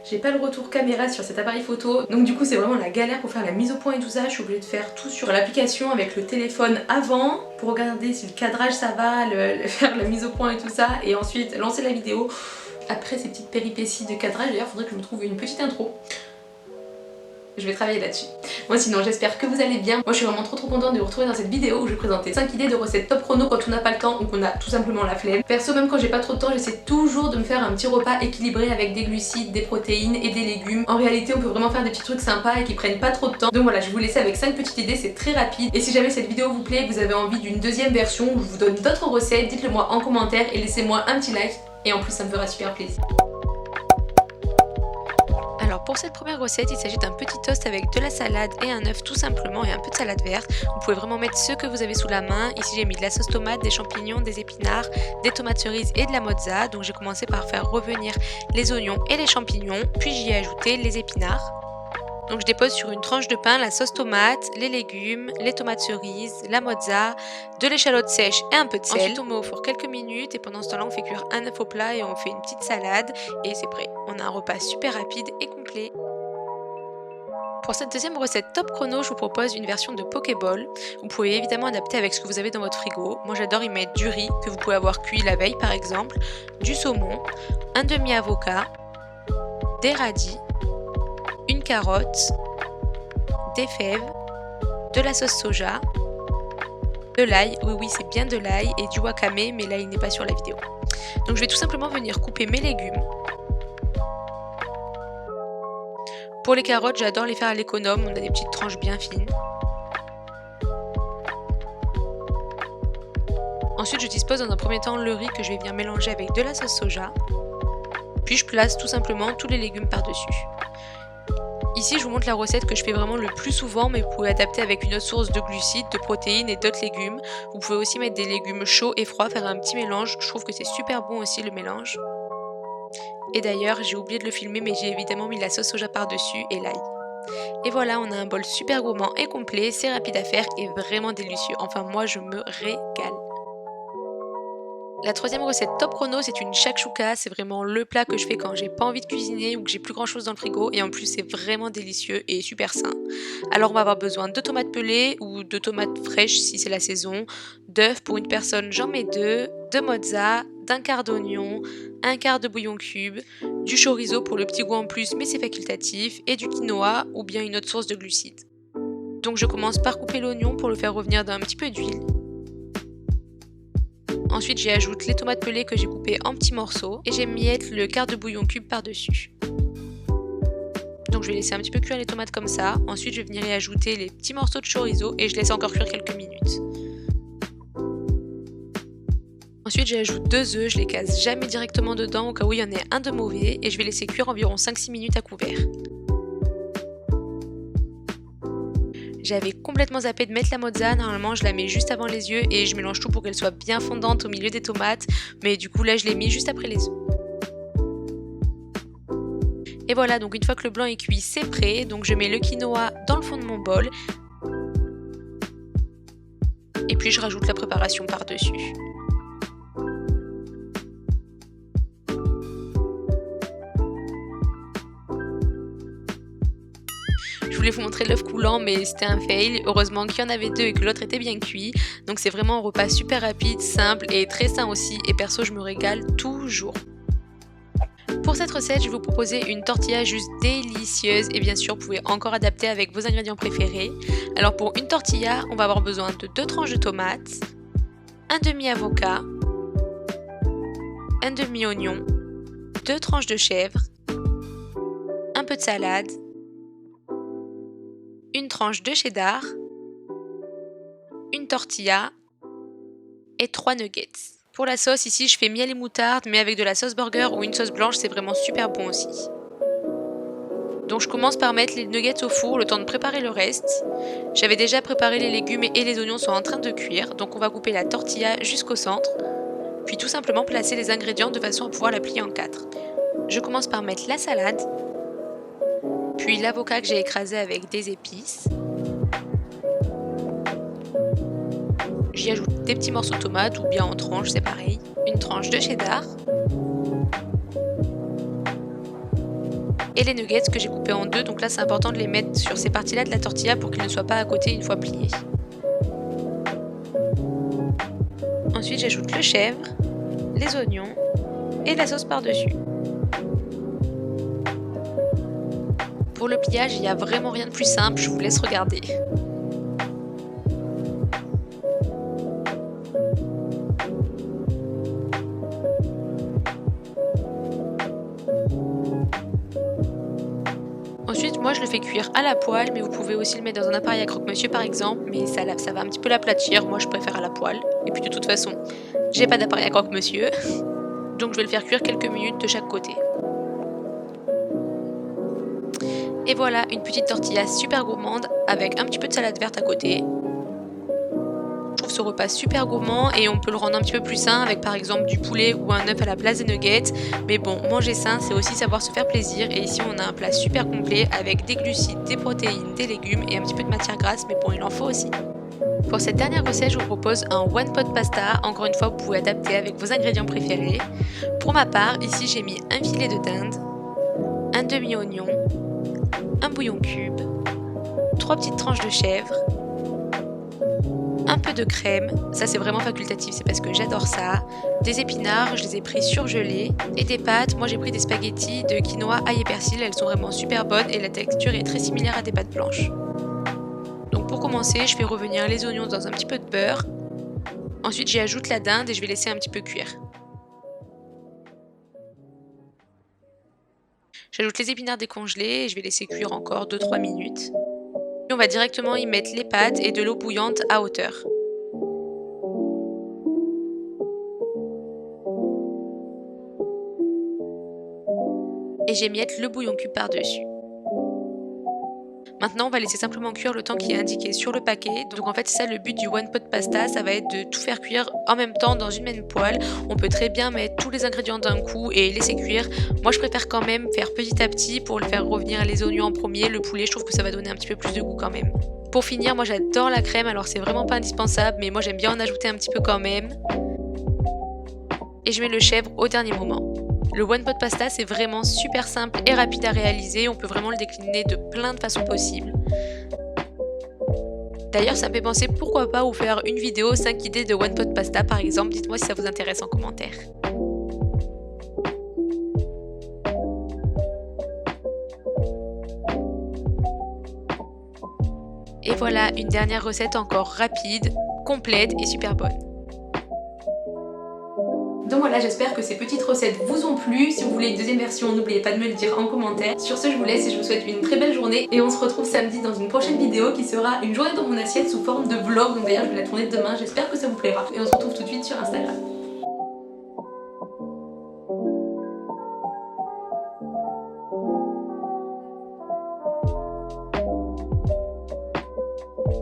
J'ai pas le retour caméra sur cet appareil photo, donc du coup c'est vraiment la galère pour faire la mise au point et tout ça. Je suis obligée de faire tout sur l'application avec le téléphone avant pour regarder si le cadrage ça va, faire la mise au point et tout ça, et ensuite lancer la vidéo. Après ces petites péripéties de cadrage, d'ailleurs faudrait que je me trouve une petite intro. Je vais travailler là-dessus. Moi sinon j'espère que vous allez bien. Moi je suis vraiment trop contente de vous retrouver dans cette vidéo où je vais présenter 5 idées de recettes top chrono quand on n'a pas le temps ou qu'on a tout simplement la flemme. Perso, même quand j'ai pas trop de temps, j'essaie toujours de me faire un petit repas équilibré avec des glucides, des protéines et des légumes. En réalité on peut vraiment faire des petits trucs sympas et qui prennent pas trop de temps. Donc voilà, je vais vous laisser avec 5 petites idées, c'est très rapide. Et si jamais cette vidéo vous plaît, vous avez envie d'une deuxième version où je vous donne d'autres recettes, dites-le moi en commentaire et laissez-moi un petit like. Et en plus ça me fera super plaisir. Alors pour cette première recette, il s'agit d'un petit toast avec de la salade et un œuf tout simplement et un peu de salade verte. Vous pouvez vraiment mettre ce que vous avez sous la main. Ici j'ai mis de la sauce tomate, des champignons, des épinards, des tomates cerises et de la mozza. Donc j'ai commencé par faire revenir les oignons et les champignons, puis j'y ai ajouté les épinards. Donc je dépose sur une tranche de pain la sauce tomate, les légumes, les tomates cerises, la mozza, de l'échalote sèche et un peu de sel. Ensuite on met au four quelques minutes et pendant ce temps-là on fait cuire un œuf au plat et on fait une petite salade et c'est prêt. On a un repas super rapide et complet. Pour cette deuxième recette top chrono, je vous propose une version de Pokéball. Vous pouvez évidemment adapter avec ce que vous avez dans votre frigo. Moi j'adore y mettre du riz que vous pouvez avoir cuit la veille par exemple, du saumon, un demi-avocat, des radis, une carotte, des fèves, de la sauce soja, de l'ail, oui c'est bien de l'ail, et du wakame, mais là il n'est pas sur la vidéo. Donc je vais tout simplement venir couper mes légumes. Pour les carottes, j'adore les faire à l'économe, on a des petites tranches bien fines. Ensuite je dispose dans un premier temps le riz que je vais venir mélanger avec de la sauce soja. Puis je place tout simplement tous les légumes par-dessus. Ici je vous montre la recette que je fais vraiment le plus souvent, mais vous pouvez adapter avec une autre source de glucides, de protéines et d'autres légumes. Vous pouvez aussi mettre des légumes chauds et froids, faire un petit mélange, je trouve que c'est super bon aussi le mélange. Et d'ailleurs j'ai oublié de le filmer, mais j'ai évidemment mis la sauce soja par-dessus et l'ail. Et voilà, on a un bol super gourmand et complet, c'est rapide à faire et vraiment délicieux, enfin moi je me régale. La troisième recette top chrono, c'est une shakshuka, c'est vraiment le plat que je fais quand j'ai pas envie de cuisiner ou que j'ai plus grand chose dans le frigo, et en plus c'est vraiment délicieux et super sain. Alors on va avoir besoin de tomates pelées ou de tomates fraîches si c'est la saison, d'œufs pour une personne j'en mets 2, de mozza, d'un quart d'oignon, un quart de bouillon cube, du chorizo pour le petit goût en plus mais c'est facultatif, et du quinoa ou bien une autre source de glucides. Donc je commence par couper l'oignon pour le faire revenir d'un petit peu d'huile. Ensuite j'y ajoute les tomates pelées que j'ai coupées en petits morceaux et j'émiette le quart de bouillon cube par-dessus. Donc je vais laisser un petit peu cuire les tomates comme ça. Ensuite je vais venir y ajouter les petits morceaux de chorizo et je laisse encore cuire quelques minutes. Ensuite j'ajoute 2 œufs, je les casse jamais directement dedans au cas où il y en ait un de mauvais et je vais laisser cuire environ 5-6 minutes à couvert. J'avais complètement zappé de mettre la mozza, normalement je la mets juste avant les yeux et je mélange tout pour qu'elle soit bien fondante au milieu des tomates, mais du coup là je l'ai mis juste après les œufs. Et voilà, donc une fois que le blanc est cuit, c'est prêt, donc je mets le quinoa dans le fond de mon bol et puis je rajoute la préparation par-dessus. Je voulais vous montrer l'œuf coulant mais c'était un fail, heureusement qu'il y en avait 2 et que l'autre était bien cuit. Donc c'est vraiment un repas super rapide, simple et très sain aussi, et perso je me régale toujours. Pour cette recette, je vais vous proposer une tortilla juste délicieuse et bien sûr vous pouvez encore adapter avec vos ingrédients préférés. Alors pour une tortilla, on va avoir besoin de 2 tranches de tomates, un demi-avocat, un demi-oignon, 2 tranches de chèvre, un peu de salade, une tranche de cheddar, une tortilla et 3 nuggets. Pour la sauce, ici je fais miel et moutarde, mais avec de la sauce burger ou une sauce blanche, c'est vraiment super bon aussi. Donc je commence par mettre les nuggets au four, le temps de préparer le reste. J'avais déjà préparé les légumes et les oignons sont en train de cuire, donc on va couper la tortilla jusqu'au centre, puis tout simplement placer les ingrédients de façon à pouvoir la plier en 4. Je commence par mettre la salade, puis l'avocat que j'ai écrasé avec des épices. J'y ajoute des petits morceaux de tomates ou bien en tranches, c'est pareil. Une tranche de cheddar. et les nuggets que j'ai coupés en deux. Donc là c'est important de les mettre sur ces parties-là de la tortilla pour qu'ils ne soient pas à côté une fois pliés. Ensuite j'ajoute le chèvre, les oignons et la sauce par-dessus. Pour le pliage, il n'y a vraiment rien de plus simple, je vous laisse regarder. Ensuite, moi je le fais cuire à la poêle, mais vous pouvez aussi le mettre dans un appareil à croque-monsieur par exemple, mais ça va un petit peu l'aplatir, moi je préfère à la poêle. Et puis de toute façon, j'ai pas d'appareil à croque-monsieur, donc je vais le faire cuire quelques minutes de chaque côté. Et voilà, une petite tortilla super gourmande avec un petit peu de salade verte à côté. Je trouve ce repas super gourmand et on peut le rendre un petit peu plus sain avec par exemple du poulet ou un œuf à la place des nuggets. Mais bon, manger sain, c'est aussi savoir se faire plaisir. Et ici, on a un plat super complet avec des glucides, des protéines, des légumes et un petit peu de matière grasse. Mais bon, il en faut aussi. Pour cette dernière recette, je vous propose un one pot pasta. Encore une fois, vous pouvez adapter avec vos ingrédients préférés. Pour ma part, ici, j'ai mis un filet de dinde, un demi-oignon, un bouillon cube, 3 petites tranches de chèvre, un peu de crème, ça c'est vraiment facultatif, c'est parce que j'adore ça, des épinards, je les ai pris surgelés, et des pâtes, moi j'ai pris des spaghettis de quinoa, ail et persil, elles sont vraiment super bonnes et la texture est très similaire à des pâtes blanches. Donc pour commencer, je fais revenir les oignons dans un petit peu de beurre, ensuite j'y ajoute la dinde et je vais laisser un petit peu cuire. J'ajoute les épinards décongelés et je vais laisser cuire encore 2-3 minutes. On va directement y mettre les pâtes et de l'eau bouillante à hauteur. Et j'émiette le bouillon cube par-dessus. Maintenant, on va laisser simplement cuire le temps qui est indiqué sur le paquet. Donc en fait, c'est ça le but du one pot pasta, ça va être de tout faire cuire en même temps dans une même poêle. On peut très bien mettre tous les ingrédients d'un coup et laisser cuire. Moi, je préfère quand même faire petit à petit pour le faire revenir les oignons en premier. Le poulet, je trouve que ça va donner un petit peu plus de goût quand même. Pour finir, moi j'adore la crème, alors c'est vraiment pas indispensable, mais moi j'aime bien en ajouter un petit peu quand même. Et je mets le chèvre au dernier moment. Le one pot pasta c'est vraiment super simple et rapide à réaliser, on peut vraiment le décliner de plein de façons possibles. D'ailleurs ça me fait penser pourquoi pas vous faire une vidéo 5 idées de one pot pasta par exemple, dites-moi si ça vous intéresse en commentaire. Et voilà une dernière recette encore rapide, complète et super bonne. Donc voilà, j'espère que ces petites recettes vous ont plu. Si vous voulez une deuxième version, n'oubliez pas de me le dire en commentaire. Sur ce, je vous laisse et je vous souhaite une très belle journée. Et on se retrouve samedi dans une prochaine vidéo qui sera une journée dans mon assiette sous forme de vlog. Donc d'ailleurs, je vais la tourner demain. J'espère que ça vous plaira. Et on se retrouve tout de suite sur Instagram.